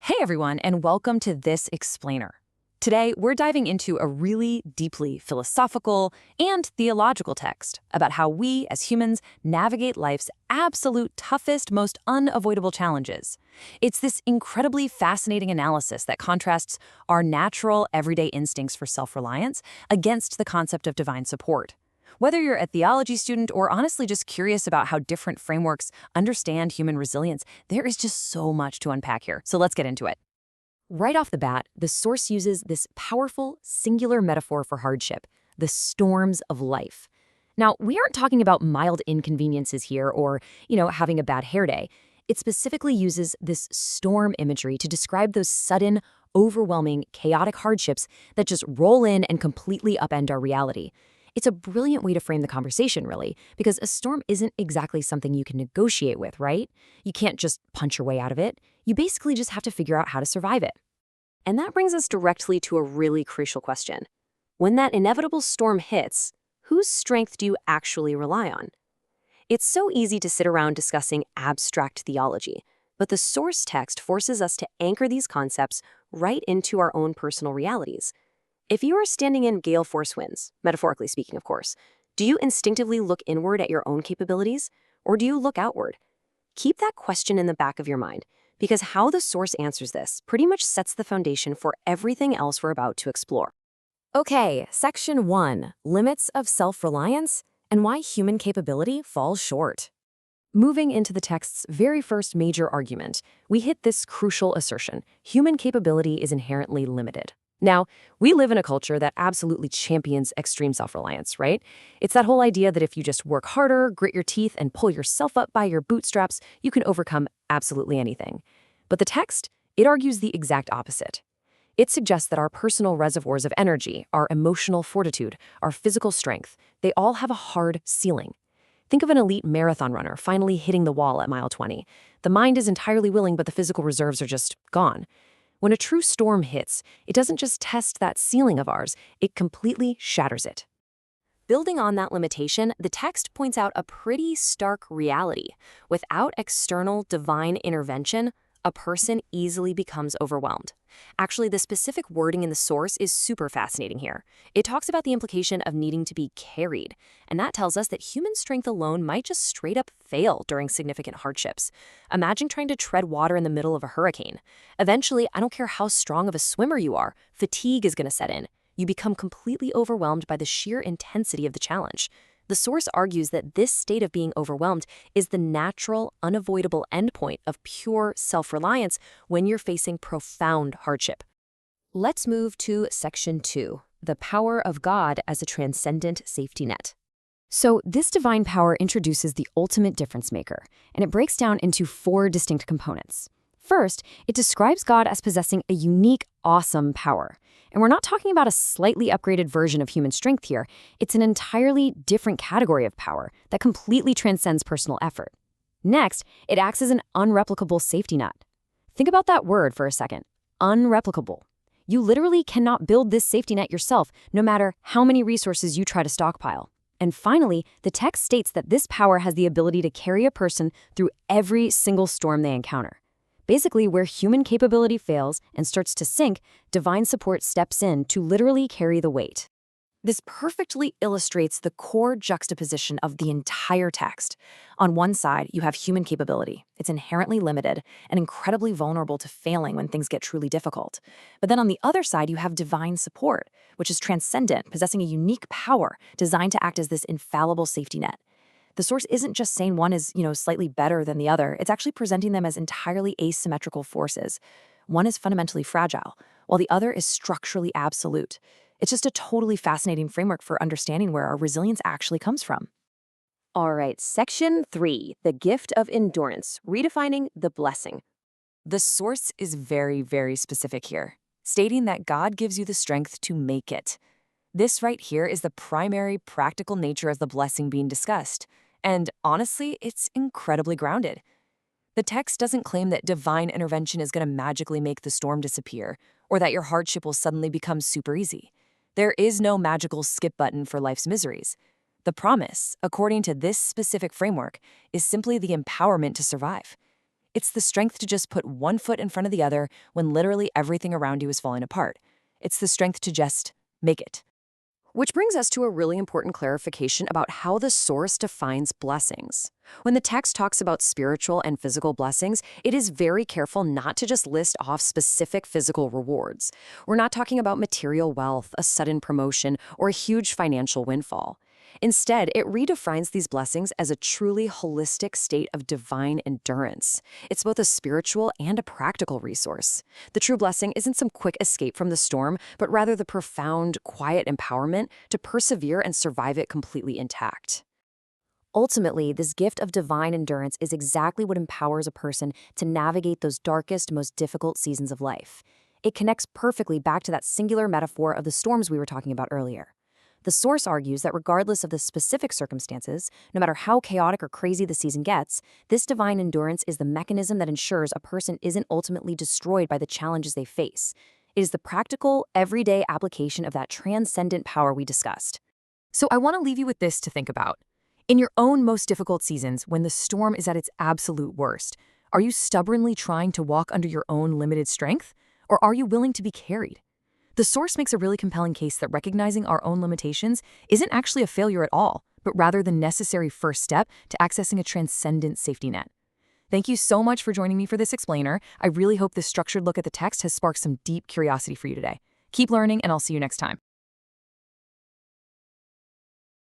Hey everyone, and welcome to This Explainer. Today, we're diving into a really deeply philosophical and theological text about how we, as humans, navigate life's absolute toughest, most unavoidable challenges. It's this incredibly fascinating analysis that contrasts our natural, everyday instincts for self-reliance against the concept of divine support. Whether you're a theology student or honestly just curious about how different frameworks understand human resilience, there is just so much to unpack here. So let's get into it. Right off the bat, the source uses this powerful, singular metaphor for hardship, the storms of life. Now, we aren't talking about mild inconveniences here or, having a bad hair day. It specifically uses this storm imagery to describe those sudden, overwhelming, chaotic hardships that just roll in and completely upend our reality. It's a brilliant way to frame the conversation, really, because a storm isn't exactly something you can negotiate with, right? You can't just punch your way out of it. You basically just have to figure out how to survive it. And that brings us directly to a really crucial question. When that inevitable storm hits, whose strength do you actually rely on? It's so easy to sit around discussing abstract theology, but the source text forces us to anchor these concepts right into our own personal realities. If you are standing in gale force winds, metaphorically speaking, of course, do you instinctively look inward at your own capabilities, or do you look outward? Keep that question in the back of your mind, because how the source answers this pretty much sets the foundation for everything else we're about to explore. Okay, Section 1, Limits of Self-Reliance and Why Human Capability Falls Short. Moving into the text's very first major argument, we hit this crucial assertion: human capability is inherently limited. Now, we live in a culture that absolutely champions extreme self-reliance, right? It's that whole idea that if you just work harder, grit your teeth, and pull yourself up by your bootstraps, you can overcome absolutely anything. But the text, it argues the exact opposite. It suggests that our personal reservoirs of energy, our emotional fortitude, our physical strength, they all have a hard ceiling. Think of an elite marathon runner finally hitting the wall at mile 20. The mind is entirely willing, but the physical reserves are just gone. When a true storm hits, it doesn't just test that ceiling of ours, it completely shatters it. Building on that limitation, the text points out a pretty stark reality. Without external divine intervention, a person easily becomes overwhelmed. Actually, the specific wording in the source is super fascinating here. It talks about the implication of needing to be carried, and that tells us that human strength alone might just straight up fail during significant hardships. Imagine trying to tread water in the middle of a hurricane. Eventually, I don't care how strong of a swimmer you are, fatigue is going to set in. You become completely overwhelmed by the sheer intensity of the challenge. The source argues that this state of being overwhelmed is the natural, unavoidable endpoint of pure self-reliance when you're facing profound hardship. Let's move to Section 2, the power of God as a transcendent safety net. So this divine power introduces the ultimate difference maker, and it breaks down into 4 distinct components. First, it describes God as possessing a unique, awesome power. And we're not talking about a slightly upgraded version of human strength here. It's an entirely different category of power that completely transcends personal effort. Next, it acts as an unreplicable safety net. Think about that word for a second. Unreplicable. You literally cannot build this safety net yourself, no matter how many resources you try to stockpile. And finally, the text states that this power has the ability to carry a person through every single storm they encounter. Basically, where human capability fails and starts to sink, divine support steps in to literally carry the weight. This perfectly illustrates the core juxtaposition of the entire text. On one side, you have human capability. It's inherently limited and incredibly vulnerable to failing when things get truly difficult. But then on the other side, you have divine support, which is transcendent, possessing a unique power designed to act as this infallible safety net. The source isn't just saying one is, slightly better than the other. It's actually presenting them as entirely asymmetrical forces. One is fundamentally fragile, while the other is structurally absolute. It's just a totally fascinating framework for understanding where our resilience actually comes from. All right, Section 3, the gift of endurance, redefining the blessing. The source is very, very specific here, stating that God gives you the strength to make it. This right here is the primary practical nature of the blessing being discussed. And honestly, it's incredibly grounded. The text doesn't claim that divine intervention is going to magically make the storm disappear, or that your hardship will suddenly become super easy. There is no magical skip button for life's miseries. The promise, according to this specific framework, is simply the empowerment to survive. It's the strength to just put one foot in front of the other when literally everything around you is falling apart. It's the strength to just make it. Which brings us to a really important clarification about how the source defines blessings. When the text talks about spiritual and physical blessings, it is very careful not to just list off specific physical rewards. We're not talking about material wealth, a sudden promotion, or a huge financial windfall. Instead, it redefines these blessings as a truly holistic state of divine endurance. It's both a spiritual and a practical resource. The true blessing isn't some quick escape from the storm, but rather the profound, quiet empowerment to persevere and survive it completely intact. Ultimately, this gift of divine endurance is exactly what empowers a person to navigate those darkest, most difficult seasons of life. It connects perfectly back to that singular metaphor of the storms we were talking about earlier. The source argues that regardless of the specific circumstances, no matter how chaotic or crazy the season gets, this divine endurance is the mechanism that ensures a person isn't ultimately destroyed by the challenges they face. It is the practical, everyday application of that transcendent power we discussed. So I want to leave you with this to think about. In your own most difficult seasons, when the storm is at its absolute worst, are you stubbornly trying to walk under your own limited strength? Or are you willing to be carried? The source makes a really compelling case that recognizing our own limitations isn't actually a failure at all, but rather the necessary first step to accessing a transcendent safety net. Thank you so much for joining me for this explainer. I really hope this structured look at the text has sparked some deep curiosity for you today. Keep learning, and I'll see you next time.